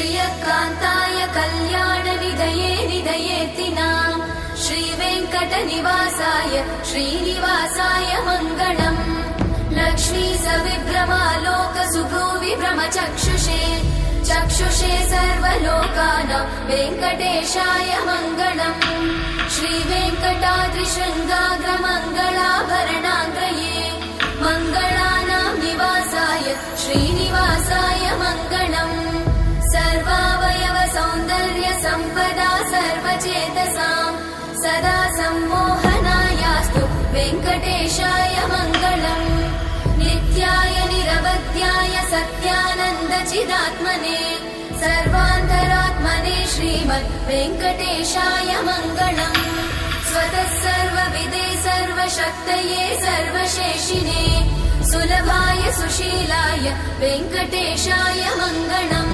श्रियकान्ताय कल्याणनिधये निधयेतिनाम् श्रीवेङ्कटनिवासाय श्रीनिवासाय मङ्गलम् लक्ष्मी सविभ्रमालोकसुभ्रूविभ्रमचक्षुषे चक्षुषे सर्वलोकानां वेङ्कटेशाय मङ्गलम् श्रीवेङ्कटाद्रिशृङ्गाग्रमङ्गलाभरणाङ्गये मङ्गलानां निवासाय श्रीनिवासाय मङ्गलम् सर्वावयव सौन्दर्य सम्पदा सर्वचेतसां सदा सम्मोहनायास्तु वेङ्कटेशाय मङ्गलम् नित्याय निरवध्याय सत्यानन्दचिदात्मने सर्वान्तरात्मने श्रीमद् वेङ्कटेशाय मङ्गलम् स्वतः सर्वविदे सर्वशक्तये सर्वशेषिने सुलभाय सुशीलाय वेङ्कटेशाय मङ्गलम्।